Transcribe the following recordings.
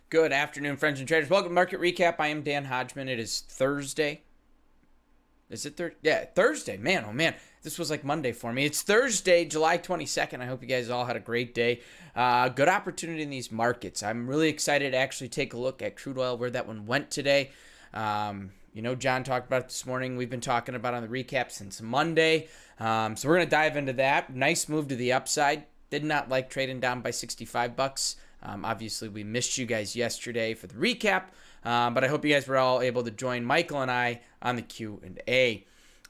Good afternoon, friends and traders. Welcome to Market Recap. I am Dan Hodgman. It is Thursday. Is it Thursday? Yeah, Thursday. Man, oh man. This was like Monday for me. It's Thursday, July 22nd. I hope you guys all had a great day. Good opportunity in these markets. I'm really excited to actually take a look at crude oil, where that one went today. John talked about it this morning. We've been talking about it on the recap since Monday. So we're going to dive into that. Nice move to the upside. Did not like trading down by 65 bucks. Obviously, we missed you guys yesterday for the recap, but I hope you guys were all able to join Michael and I on the Q&A.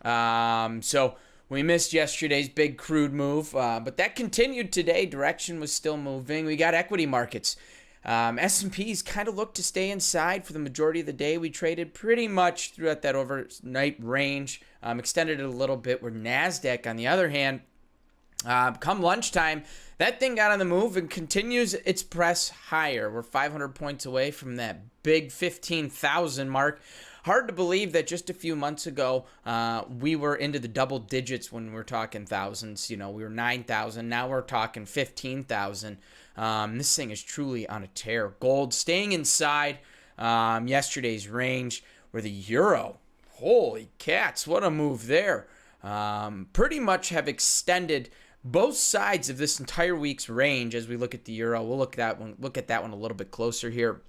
So we missed yesterday's big crude move, but that continued today. Direction was still moving. We got equity markets. S&Ps kind of looked to stay inside for the majority of the day. We traded pretty much throughout that overnight range, extended it a little bit, where NASDAQ, on the other hand, come lunchtime, that thing got on the move and continues its press higher. We're 500 points away from that big 15,000 mark. Hard to believe that just a few months ago, we were into the double digits when we're talking thousands. We were 9,000. Now we're talking 15,000. This thing is truly on a tear. Gold staying inside yesterday's range, where the euro, holy cats, what a move there. Pretty much have extended both sides of this entire week's range as we look at the euro. We'll look at that one a little bit closer here.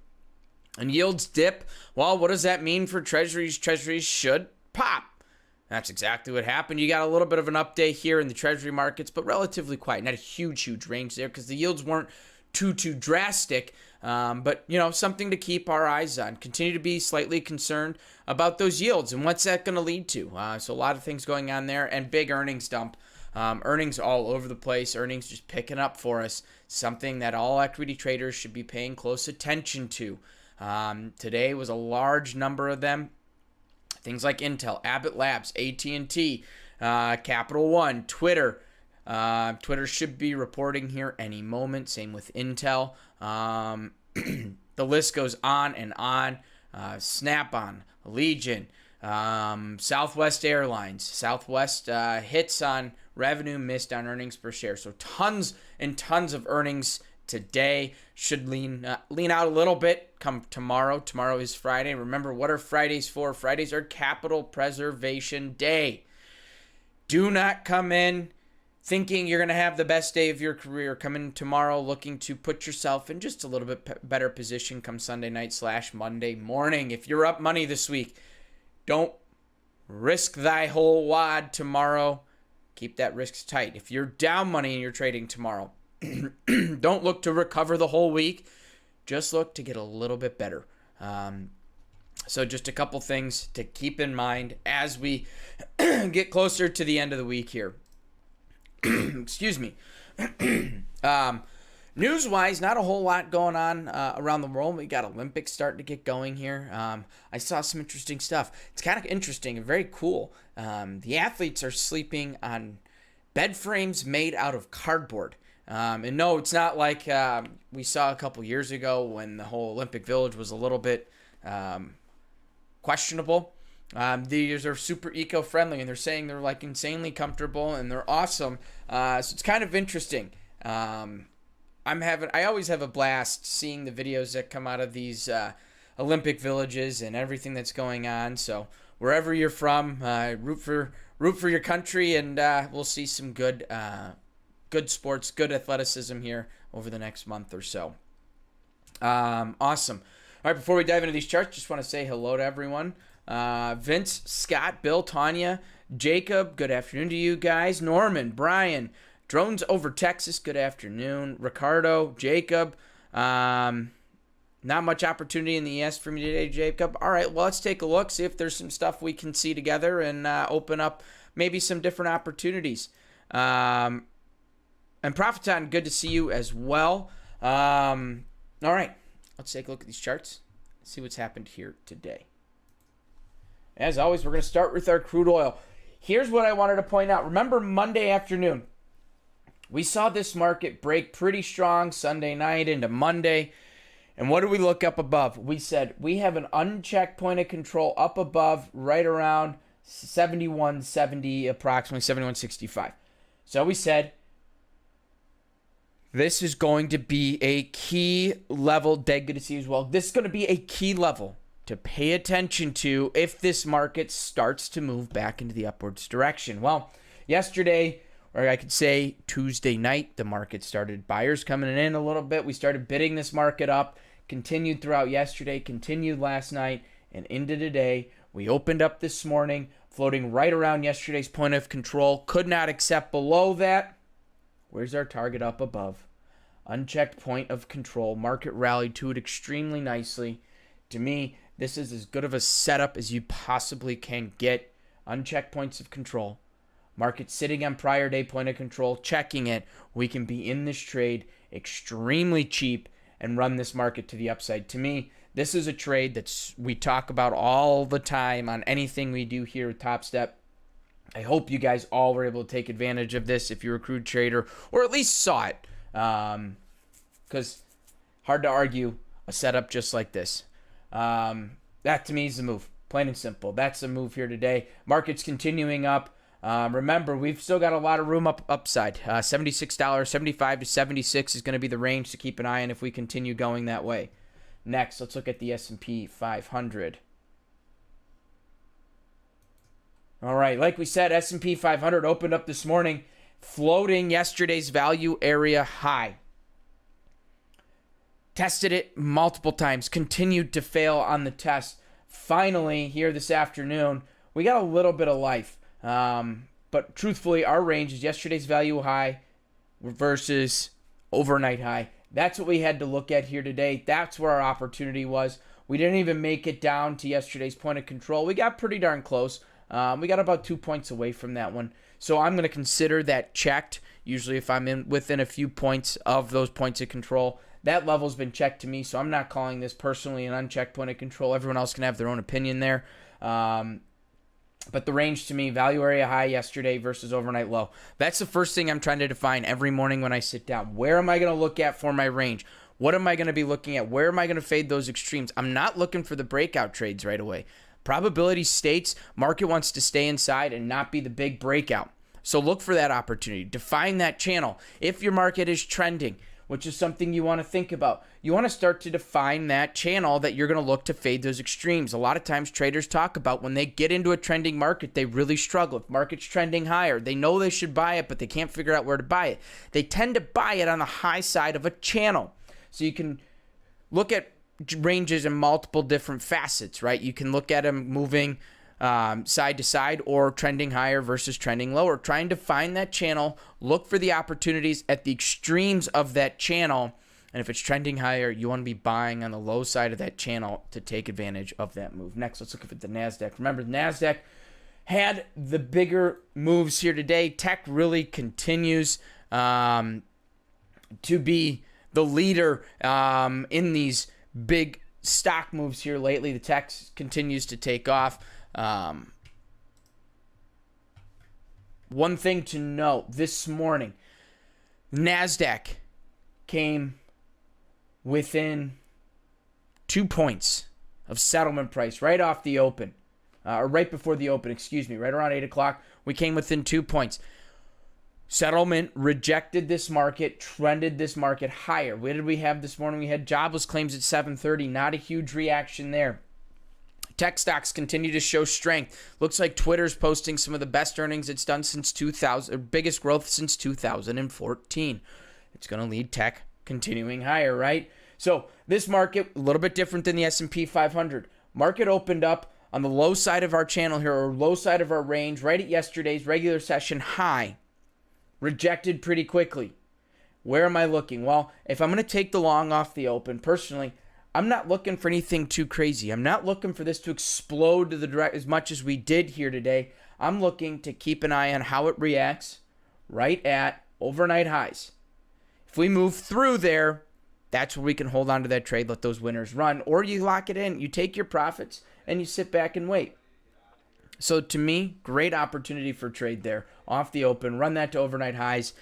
And yields dip. Well, what does that mean for treasuries? Treasuries should pop. That's exactly what happened. You got a little bit of an update here in the treasury markets, but relatively quiet. Not a huge range there because the yields weren't too drastic. But, something to keep our eyes on. Continue to be slightly concerned about those yields and what's that going to lead to. So a lot of things going on there, and big earnings dump. Earnings all over the place. Earnings just picking up for us. Something that all equity traders should be paying close attention to. Today was a large number of them. Things like Intel, Abbott Labs, AT&T, Capital One, Twitter. Twitter should be reporting here any moment. Same with Intel. The list goes on and on. Snap-on, Allegiant, Southwest Airlines. Southwest hits on revenue, missed on earnings per share. So tons and tons of earnings today. Should lean out a little bit come tomorrow. Tomorrow is Friday. Remember, what are Fridays for? Fridays are Capital Preservation Day. Do not come in thinking you're going to have the best day of your career. Come in tomorrow looking to put yourself in just a little bit better position come Sunday night / Monday morning. If you're up money this week, don't risk thy whole wad tomorrow. Keep that risk tight. If you're down money and you're trading tomorrow, don't look to recover the whole week. Just look to get a little bit better. So just a couple things to keep in mind as we get closer to the end of the week here. Excuse me. News-wise, not a whole lot going on around the world. We got Olympics starting to get going here. I saw some interesting stuff. It's kind of interesting and very cool. The athletes are sleeping on bed frames made out of cardboard. And no, it's not like we saw a couple years ago when the whole Olympic Village was a little bit questionable. These are super eco-friendly, and they're saying they're like insanely comfortable and they're awesome. So it's kind of interesting. I always have a blast seeing the videos that come out of these Olympic villages and everything that's going on. So wherever you're from, root for your country, and we'll see some good sports, good athleticism here over the next month or so. Awesome. All right, before we dive into these charts, just want to say hello to everyone. Vince, Scott, Bill, Tanya, Jacob, good afternoon to you guys. Norman, Brian, Drones over Texas, good afternoon. Ricardo, Jacob, not much opportunity in the ES for me today, Jacob. All right, well, let's take a look, see if there's some stuff we can see together and open up maybe some different opportunities. And Profiton, good to see you as well. All right, let's take a look at these charts, see what's happened here today. As always, we're going to start with our crude oil. Here's what I wanted to point out. Remember Monday afternoon, we saw this market break pretty strong Sunday night into Monday. And what did we look up above? We said we have an unchecked point of control up above right around 71.70, approximately 71.65. So we said This is going to be a key level. Dead good to see you as well. This is going to be a key level to pay attention to if this market starts to move back into the upwards direction. Well, yesterday, or I could say Tuesday night, the market started buyers coming in a little bit. We started bidding this market up, continued throughout yesterday, continued last night, and into today. We opened up this morning, floating right around yesterday's point of control. Could not accept below that. Where's our target up above? Unchecked point of control. Market rallied to it extremely nicely. To me, this is as good of a setup as you possibly can get. Unchecked points of control. Market sitting on prior day point of control, checking it. We can be in this trade extremely cheap and run this market to the upside. To me, this is a trade that we talk about all the time on anything we do here with Top Step. I hope you guys all were able to take advantage of this if you're a crude trader, or at least saw it. Because hard to argue a setup just like this. That to me is the move, plain and simple. That's the move here today. Market's continuing up. Remember, we've still got a lot of room upside. $76, 75 to 76 is going to be the range to keep an eye on if we continue going that way. Next, let's look at the S&P 500. All right, like we said, S&P 500 opened up this morning, floating yesterday's value area high. Tested it multiple times, continued to fail on the test. Finally, here this afternoon, we got a little bit of life. But truthfully, our range is yesterday's value high versus overnight high. That's what we had to look at here today. That's where our opportunity was. We didn't even make it down to yesterday's point of control. We got pretty darn close. We got about 2 points away from that one. So I'm going to consider that checked. Usually if I'm within a few points of those points of control, that level's been checked to me. So I'm not calling this personally an unchecked point of control. Everyone else can have their own opinion there. But the range to me, value area high yesterday versus overnight low. That's the first thing I'm trying to define every morning when I sit down. Where am I going to look at for my range? What am I going to be looking at? Where am I going to fade those extremes? I'm not looking for the breakout trades right away. Probability states market wants to stay inside and not be the big breakout. So look for that opportunity. Define that channel. If your market is trending, which is something you want to think about, you want to start to define that channel that you're going to look to fade those extremes. A lot of times traders talk about when they get into a trending market, they really struggle. If market's trending higher, they know they should buy it, but they can't figure out where to buy it. They tend to buy it on the high side of a channel. So you can look at ranges in multiple different facets, right? You can look at them moving side to side or trending higher versus trending lower. Trying to find that channel, look for the opportunities at the extremes of that channel, and if it's trending higher, you want to be buying on the low side of that channel to take advantage of that move. Next, let's look at the NASDAQ. Remember, the NASDAQ had the bigger moves here today. Tech really continues to be the leader in these big stock moves here lately. The tech continues to take off. One thing to note this morning, NASDAQ came within 2 points of settlement price right off the open, or right before the open, right around 8 o'clock. We came within 2 points. Settlement rejected this market, trended this market higher. What did we have this morning? We had jobless claims at 7:30. Not a huge reaction there. Tech stocks continue to show strength. Looks like Twitter's posting some of the best earnings it's done since 2000, or biggest growth since 2014. It's going to lead tech continuing higher, right? So this market, a little bit different than the S&P 500. Market opened up on the low side of our channel here, or low side of our range, right at yesterday's regular session high. Rejected pretty quickly. Where am I looking? Well, if I'm going to take the long off the open, personally, I'm not looking for anything too crazy. I'm not looking for this to explode to the direct as much as we did here today. I'm looking to keep an eye on how it reacts right at overnight highs. If we move through there, that's where we can hold on to that trade, let those winners run, or you lock it in, you take your profits, and you sit back and wait. So to me, great opportunity for trade there. Off the open, run that to overnight highs.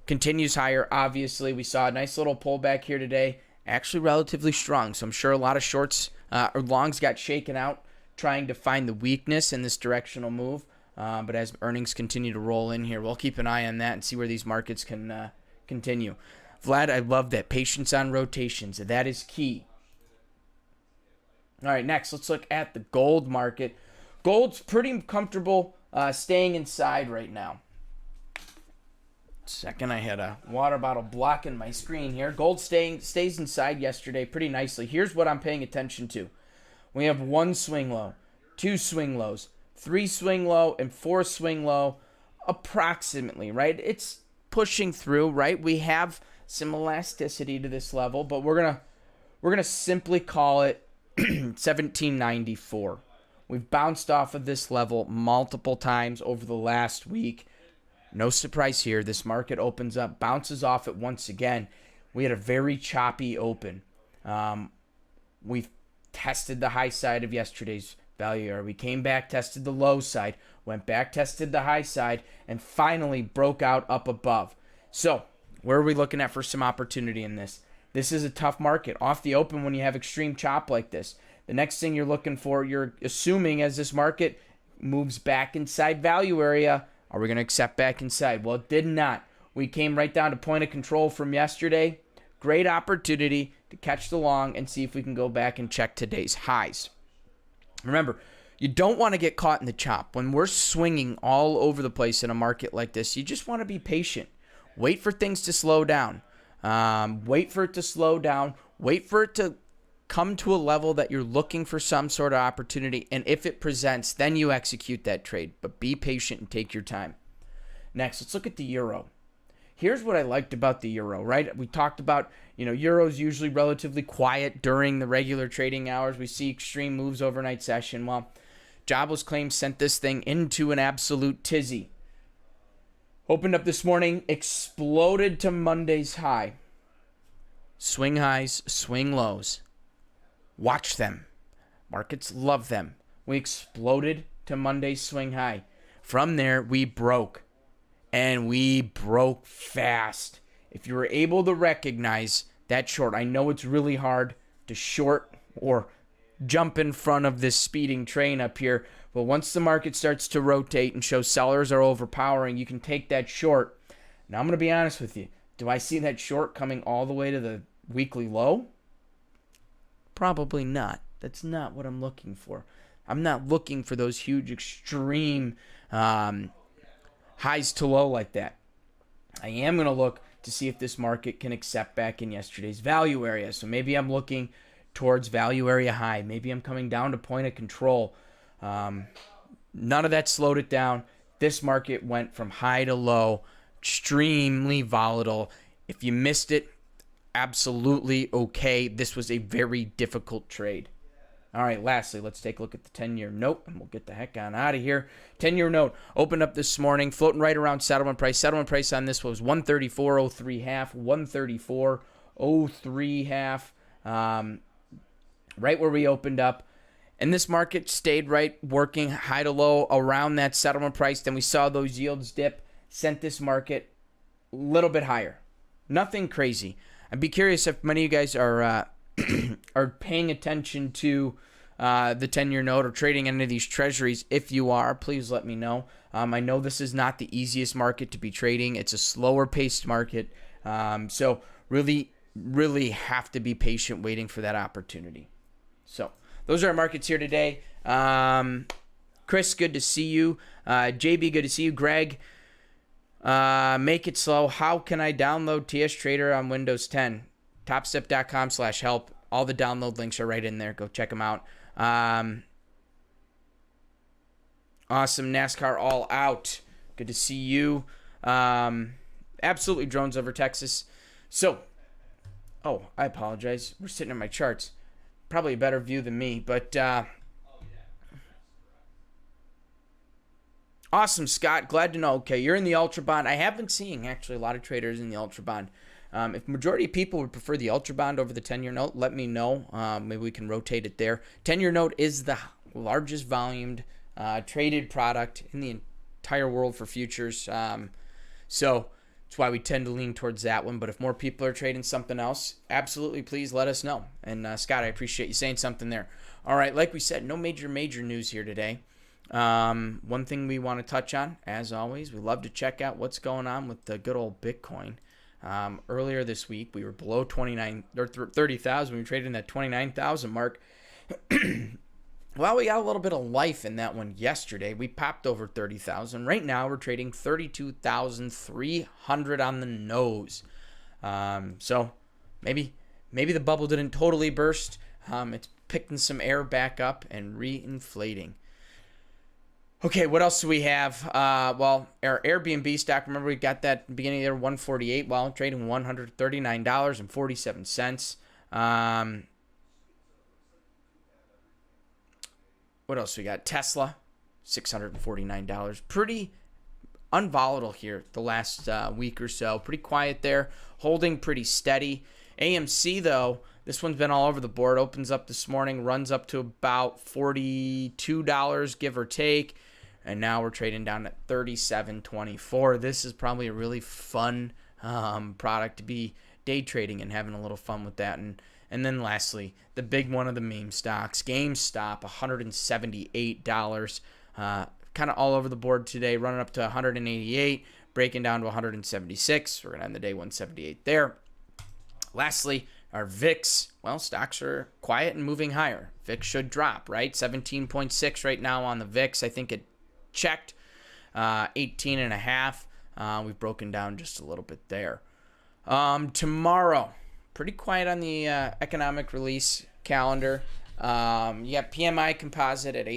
Continues higher, obviously. We saw a nice little pullback here today. Actually relatively strong. So I'm sure a lot of shorts or longs got shaken out trying to find the weakness in this directional move. But as earnings continue to roll in here, we'll keep an eye on that and see where these markets can continue. Vlad, I love that. Patience on rotations. That is key. All right, next, let's look at the gold market. Gold's pretty comfortable staying inside right now. Second, I had a water bottle blocking my screen here. Gold stays inside yesterday pretty nicely. Here's what I'm paying attention to. We have 1 swing low, 2 swing lows, 3 swing low, and 4 swing low approximately, right? It's pushing through, right? We have some elasticity to this level, but we're gonna simply call it 1794. We've bounced off of this level multiple times over the last week. No surprise here. This market opens up, bounces off it once again. We had a very choppy open. We've tested the high side of yesterday's value area. We came back, tested the low side, went back, tested the high side, and finally broke out up above. So where are we looking at for some opportunity in this? This is a tough market. Off the open, when you have extreme chop like this, the next thing you're looking for, you're assuming as this market moves back inside value area, are we going to accept back inside? Well, it did not. We came right down to point of control from yesterday. Great opportunity to catch the long and see if we can go back and check today's highs. Remember, you don't want to get caught in the chop. When we're swinging all over the place in a market like this, you just want to be patient. Wait for things to slow down. Wait for it to slow down. Wait for it to come to a level that you're looking for some sort of opportunity. And if it presents, then you execute that trade. But be patient and take your time. Next, let's look at the euro. Here's what I liked about the euro, right? We talked about, euro's usually relatively quiet during the regular trading hours. We see extreme moves overnight session. Well, jobless claims sent this thing into an absolute tizzy. Opened up this morning, exploded to Monday's high. Swing highs, swing lows. Watch them. Markets love them. We exploded to Monday's swing high. From there, we broke. And we broke fast. If you were able to recognize that short, I know it's really hard to short or jump in front of this speeding train up here. But once the market starts to rotate and show sellers are overpowering, you can take that short. Now, I'm going to be honest with you. Do I see that short coming all the way to the weekly low? Probably not. That's not what I'm looking for. I'm not looking for those huge extreme highs to low like that. I am going to look to see if this market can accept back in yesterday's value area. So maybe I'm looking towards value area high. Maybe I'm coming down to point of control. None of that slowed it down. This market went from high to low, extremely volatile. If you missed it, absolutely okay. This was a very difficult trade. All right, lastly, let's take a look at the 10-year note, and we'll get the heck on out of here. 10-year note opened up this morning, floating right around settlement price. Settlement price on this was 134.03 half, 134.03 half, right where we opened up. And this market stayed right, working high to low around that settlement price. Then we saw those yields dip, sent this market a little bit higher. Nothing crazy. I'd be curious if many of you guys are are paying attention to the 10-year note or trading any of these treasuries. If you are, please let me know. I know this is not the easiest market to be trading. It's a slower paced market. So really, really have to be patient waiting for that opportunity. So those are our markets here today. Chris, good to see you. JB, good to see you. Greg, make it slow. How can I download TS Trader on Windows 10? Topstep.com/help. All the download links are right in there. Go check them out. Awesome. NASCAR all out. Good to see you. Absolutely drones over Texas. So, I apologize. We're sitting in my charts. Probably a better view than me, but awesome, Scott. Glad to know. Okay, you're in the Ultra Bond. I have been seeing actually a lot of traders in the Ultra Bond. If majority of people would prefer the Ultra Bond over the 10-year note, let me know. Maybe we can rotate it there. 10-year note is the largest volumed traded product in the entire world for futures. So that's why we tend to lean towards that one. But if more people are trading something else, absolutely please let us know. And Scott, I appreciate you saying something there. All right, like we said, no major news here today. One thing we want to touch on, as always, we love to check out what's going on with the good old Bitcoin. Earlier this week, we were below 29 or 30,000. We were trading that 29,000 mark. Well, we got a little bit of life in that one yesterday. We popped over 30,000. Right now, we're trading 32,300 on the nose. So maybe the bubble didn't totally burst. It's picking some air back up and reinflating. Okay, what else do we have? Well, our Airbnb stock, remember we got that at the beginning of the year, 148, well, trading $139.47. What else we got? Tesla, $649. Pretty unvolatile here the last week or so. Pretty quiet there, holding pretty steady. AMC, though, this one's been all over the board. Opens up this morning, runs up to about $42, give or take. And now we're trading down at $37.24. This is probably a really fun product to be day trading and having a little fun with that. And then lastly, the big one of the meme stocks, GameStop, $178. Kind of all over the board today, running up to 188, breaking down to 176. We're going to end the day 178 there. Lastly, our VIX, well, stocks are quiet and moving higher. VIX should drop, right? 17.6 right now on the VIX. I think it checked 18.5. We've broken down just a little bit there. Tomorrow, pretty quiet on the economic release calendar. You got PMI composite at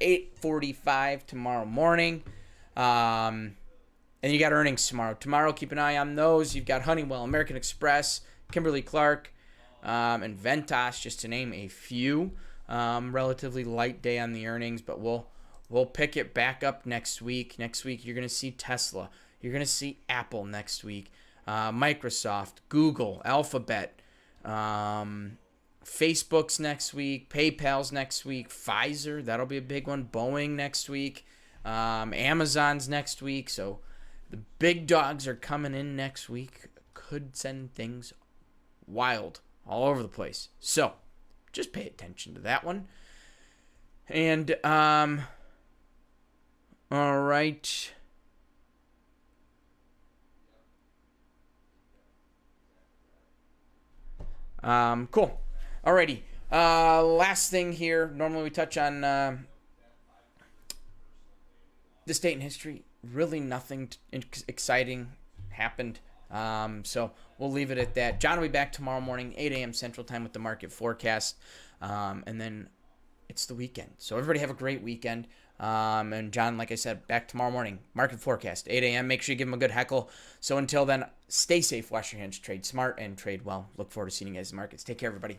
8:45 tomorrow morning. And you got earnings tomorrow. Tomorrow, keep an eye on those. You've got Honeywell, American Express, Kimberly-Clark, and Ventas, just to name a few. Relatively light day on the earnings, but we'll pick it back up next week. Next week, you're going to see Tesla. You're going to see Apple next week. Microsoft, Google, Alphabet, Facebook's next week, PayPal's next week, Pfizer, that'll be a big one, Boeing next week, Amazon's next week. So the big dogs are coming in next week. Could send things wild all over the place. So just pay attention to that one. And all right. Cool. Alrighty. Last thing here. Normally we touch on the state and history. Really nothing exciting happened. So we'll leave it at that. John will be back tomorrow morning, 8 a.m. Central Time with the market forecast. And then it's the weekend. So everybody have a great weekend. And John, like I said, back tomorrow morning, market forecast, 8 a.m. Make sure you give him a good heckle. So until then, stay safe, wash your hands, trade smart, and trade well. Look forward to seeing you guys in the markets. Take care, everybody.